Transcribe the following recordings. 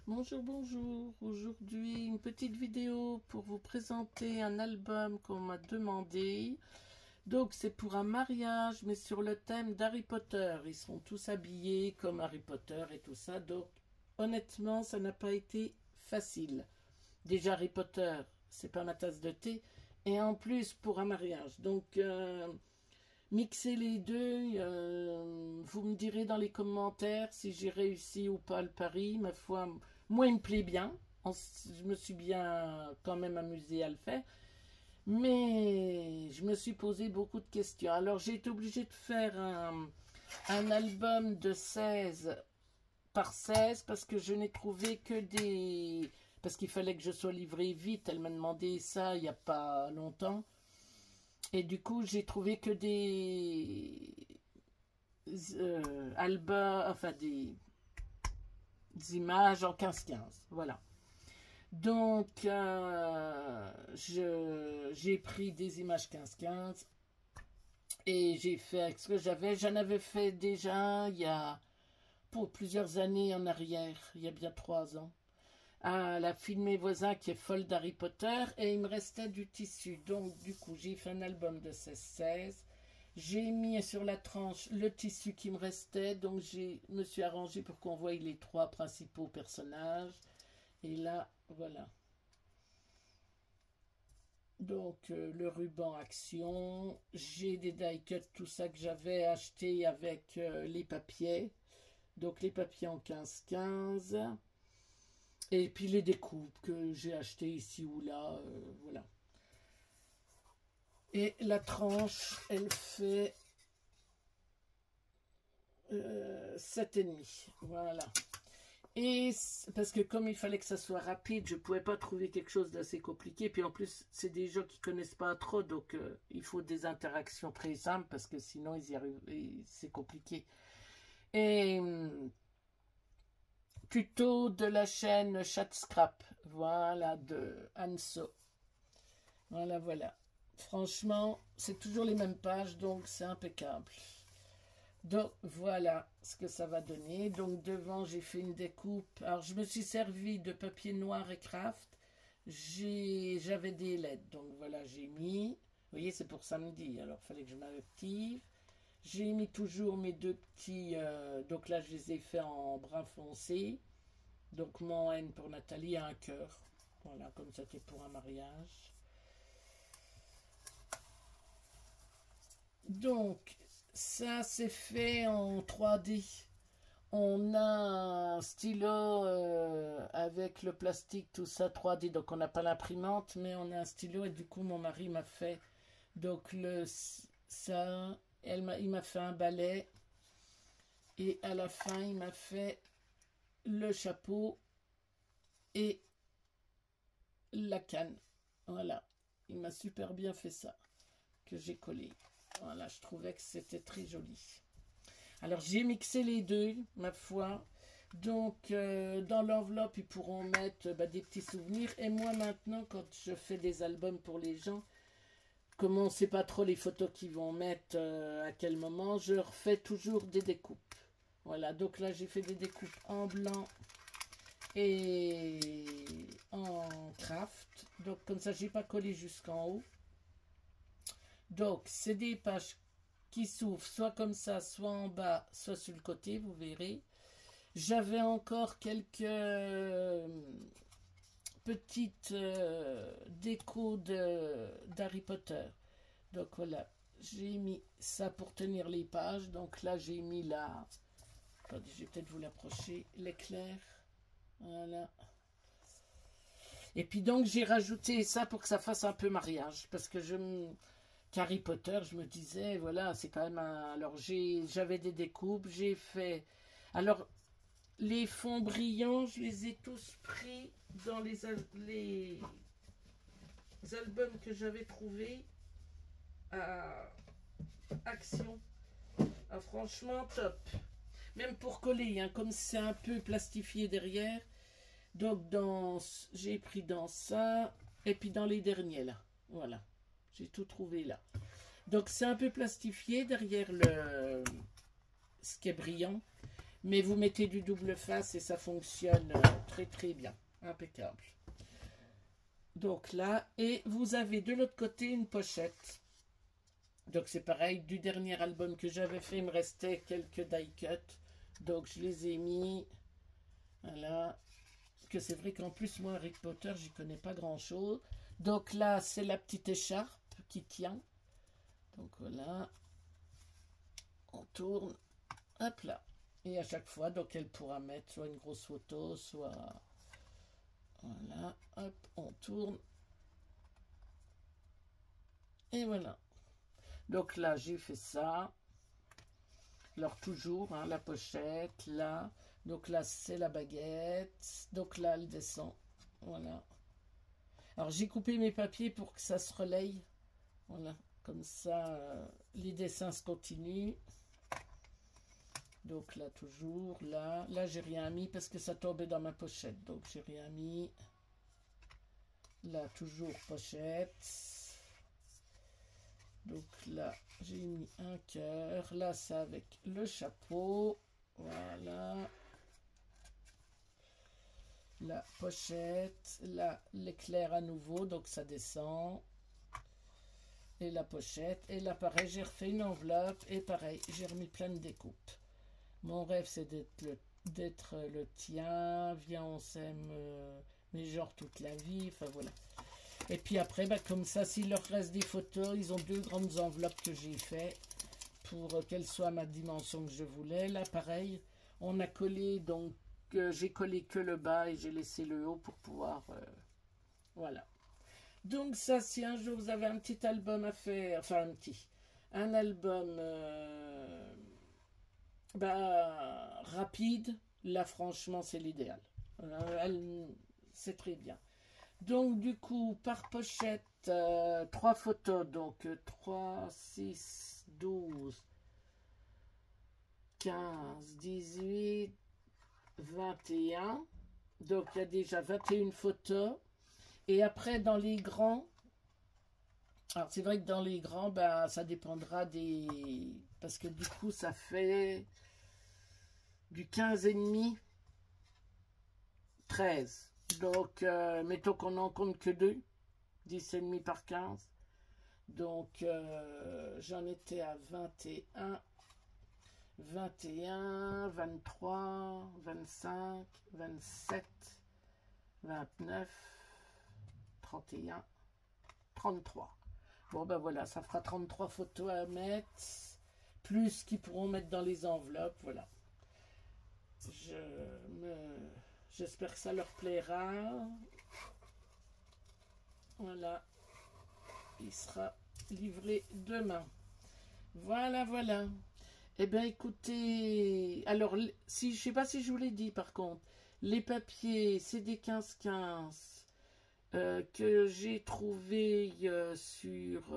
Bonjour, bonjour. Aujourd'hui, une petite vidéo pour vous présenter un album qu'on m'a demandé. Donc, c'est pour un mariage, mais sur le thème d'Harry Potter. Ils seront tous habillés comme Harry Potter et tout ça. Donc, honnêtement, ça n'a pas été facile. Déjà, Harry Potter, c'est pas ma tasse de thé. Et en plus, pour un mariage. Donc, mixer les deux, vous me direz dans les commentaires si j'ai réussi ou pas le pari. Ma foi, moi il me plaît bien. Je me suis bien quand même amusée à le faire. Mais je me suis posé beaucoup de questions. Alors j'ai été obligée de faire un album de 16 par 16 parce que je n'ai trouvé que des... Parce qu'il fallait que je sois livrée vite. Elle m'a demandé ça il n'y a pas longtemps. Et du coup, j'ai trouvé que des albums, enfin des images en 15-15. Voilà. Donc, j'ai pris des images 15-15 et j'ai fait avec ce que j'avais. J'en avais fait déjà il y a pour plusieurs années en arrière, il y a bien 3 ans. À la fille de mes voisins qui est folle d'Harry Potter et il me restait du tissu. Donc du coup j'ai fait un album de 16-16. J'ai mis sur la tranche le tissu qui me restait. Donc je me suis arrangé pour qu'on voie les 3 principaux personnages. Et là voilà. Donc le ruban action. J'ai des die cuts, tout ça que j'avais acheté avec les papiers. Donc les papiers en 15-15. Et puis les découpes que j'ai achetées ici ou là, voilà. Et la tranche, elle fait 7,5. Voilà. Et parce que comme il fallait que ça soit rapide, je ne pouvais pas trouver quelque chose d'assez compliqué. Puis en plus, c'est des gens qui ne connaissent pas trop, donc il faut des interactions très simples parce que sinon, ils y arrivent, c'est compliqué. Et tuto de la chaîne Chatscrap, voilà, de Anso. Voilà, voilà. Franchement, c'est toujours les mêmes pages, donc c'est impeccable. Donc, voilà ce que ça va donner. Donc, devant, j'ai fait une découpe. Alors, je me suis servi de papier noir et craft. J'avais des LED, donc voilà, j'ai mis. Vous voyez, c'est pour samedi, alors il fallait que je m'active. J'ai mis toujours mes 2 petits... donc là, je les ai fait en brun foncé. Donc, mon N pour Nathalie a un cœur. Voilà, comme c'était pour un mariage. Donc, ça c'est fait en 3D. On a un stylo avec le plastique, tout ça 3D. Donc, on n'a pas l'imprimante, mais on a un stylo. Et du coup, mon mari m'a fait donc ça. Il m'a fait un balai. Et à la fin, il m'a fait le chapeau et la canne. Voilà. Il m'a super bien fait ça. Que j'ai collé. Voilà, je trouvais que c'était très joli. Alors, j'ai mixé les deux, ma foi. Donc, dans l'enveloppe, ils pourront mettre des petits souvenirs. Et moi, maintenant, quand je fais des albums pour les gens, comme on ne sait pas trop les photos qu'ils vont mettre à quel moment, je refais toujours des découpes. Voilà, donc là, j'ai fait des découpes en blanc et en craft. Donc, comme ça, je n'ai pas collé jusqu'en haut. Donc, c'est des pages qui s'ouvrent soit comme ça, soit en bas, soit sur le côté, vous verrez. J'avais encore quelques petites décos d'Harry Potter. Donc voilà, j'ai mis ça pour tenir les pages. Donc là, j'ai mis la... Attendez, je vais peut-être vous l'approcher. L'éclair. Voilà. Et puis donc, j'ai rajouté ça pour que ça fasse un peu mariage. Parce que Harry Potter, je me disais, voilà, c'est quand même un... Alors, j'avais des découpes, j'ai fait... Alors, les fonds brillants, je les ai tous pris dans les albums que j'avais trouvés à Action. Ah, franchement, top. Même pour coller, hein, comme c'est un peu plastifié derrière. Donc, j'ai pris dans ça, et puis dans les derniers, là. Voilà. J'ai tout trouvé là. Donc c'est un peu plastifié derrière ce qui est brillant. Mais vous mettez du double face et ça fonctionne très très bien. Impeccable. Donc là, et vous avez de l'autre côté une pochette. Donc c'est pareil, du dernier album que j'avais fait, il me restait quelques die cuts. Donc je les ai mis. Voilà. Que c'est vrai qu'en plus, moi, Harry Potter, j'y connais pas grand-chose. Donc là, c'est la petite écharpe qui tient. Donc voilà. On tourne. Hop là. Et à chaque fois, donc elle pourra mettre soit une grosse photo, soit... Voilà. Hop, on tourne. Et voilà. Donc là, j'ai fait ça. Alors toujours, hein, la pochette, là. Donc là, c'est la baguette. Donc là, elle descend. Voilà. Alors j'ai coupé mes papiers pour que ça se relaye. Voilà. Comme ça, les dessins se continuent. Donc là, toujours, là. Là, j'ai rien mis parce que ça tombait dans ma pochette. Donc j'ai rien mis. Là, toujours pochette. Donc là, j'ai mis un cœur. Là, c'est avec le chapeau. Voilà. La pochette. Là, l'éclair à nouveau. Donc ça descend. Et la pochette. Et là, pareil, j'ai refait une enveloppe. Et pareil, j'ai remis plein de découpes. Mon rêve, c'est d'être le tien. Viens, on s'aime. Mais genre toute la vie. Enfin, voilà. Et puis après, bah, comme ça, s'il leur reste des photos, ils ont 2 grandes enveloppes que j'ai fait pour qu'elles soient à ma dimension que je voulais. Là, pareil, on a collé, donc j'ai collé que le bas et j'ai laissé le haut pour pouvoir... voilà. Donc ça, si un jour vous avez un petit album à faire, enfin un album rapide, là, franchement, c'est l'idéal. C'est très bien. Donc, du coup, par pochette, 3 photos. Donc, 3, 6, 12, 15, 18, 21. Donc, il y a déjà 21 photos. Et après, dans les grands... Alors, c'est vrai que dans les grands, ben, ça dépendra des... Parce que du coup, ça fait du 15,5, 13. Donc, mettons qu'on n'en compte que 2, 10,5 par 15. Donc, j'en étais à 21, 21, 23, 25, 27, 29, 31, 33. Bon, ben voilà, ça fera 33 photos à mettre, plus qu'ils pourront mettre dans les enveloppes, voilà. J'espère que ça leur plaira. Voilà. Il sera livré demain. Voilà, voilà. Eh bien, écoutez... Alors, si, je ne sais pas si je vous l'ai dit, par contre. Les papiers, c'est des 15-15 que j'ai trouvé sur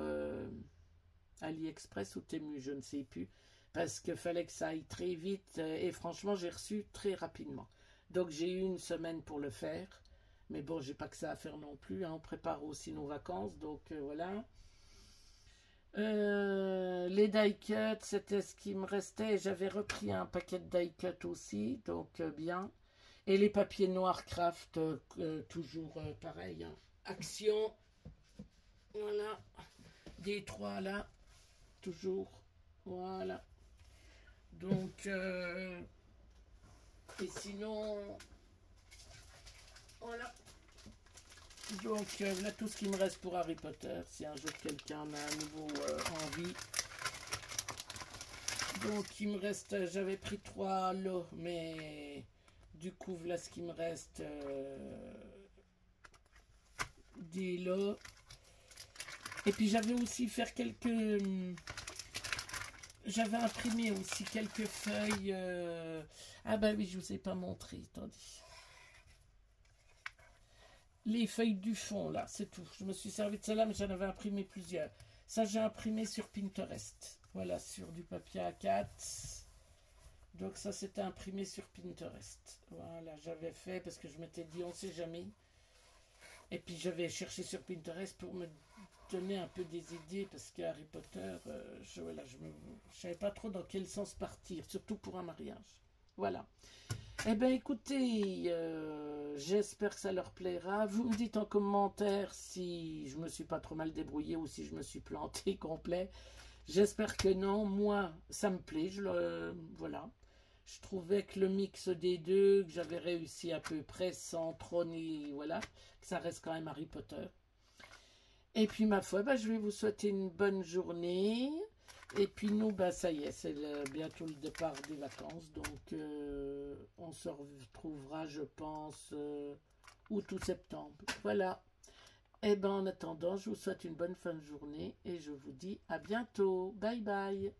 AliExpress ou Temu, je ne sais plus. Parce qu'il fallait que ça aille très vite. Et franchement, j'ai reçu très rapidement. Donc, j'ai eu une semaine pour le faire. Mais bon, j'ai pas que ça à faire non plus. Hein. On prépare aussi nos vacances. Donc, voilà. Les die cuts, c'était ce qui me restait. J'avais repris un paquet de die cuts aussi. Donc, bien. Et les papiers noirs craft, toujours pareil. Hein. Action. Voilà. Des 3 là. Toujours. Voilà. Donc, et sinon, voilà. Donc, voilà tout ce qui me reste pour Harry Potter. Si un jour quelqu'un a à nouveau envie. Donc, il me reste, j'avais pris 3 lots, mais du coup, voilà ce qui me reste. Des lots. Et puis, j'avais aussi fait quelques... J'avais imprimé aussi quelques feuilles. Ah bah oui, je vous ai pas montré. Attendez. Les feuilles du fond, là, c'est tout. Je me suis servi de celle-là, mais j'en avais imprimé plusieurs. Ça, j'ai imprimé sur Pinterest. Voilà, sur du papier A4. Donc ça, c'était imprimé sur Pinterest. Voilà, j'avais fait parce que je m'étais dit, on sait jamais. Et puis, j'avais cherché sur Pinterest pour me donner un peu des idées parce que Harry Potter, je savais pas trop dans quel sens partir, surtout pour un mariage. Voilà. Eh bien, écoutez, j'espère que ça leur plaira. Vous me dites en commentaire si je me suis pas trop mal débrouillé ou si je me suis planté complet. J'espère que non. Moi, ça me plaît. Voilà. Je trouvais que le mix des deux, que j'avais réussi à peu près sans trop ni... Voilà. Que ça reste quand même Harry Potter. Et puis, ma foi, bah, je vais vous souhaiter une bonne journée. Et puis nous, bah, ça y est, c'est bientôt le départ des vacances. Donc, on se retrouvera, je pense, août ou septembre. Voilà. Et ben en attendant, je vous souhaite une bonne fin de journée et je vous dis à bientôt. Bye bye.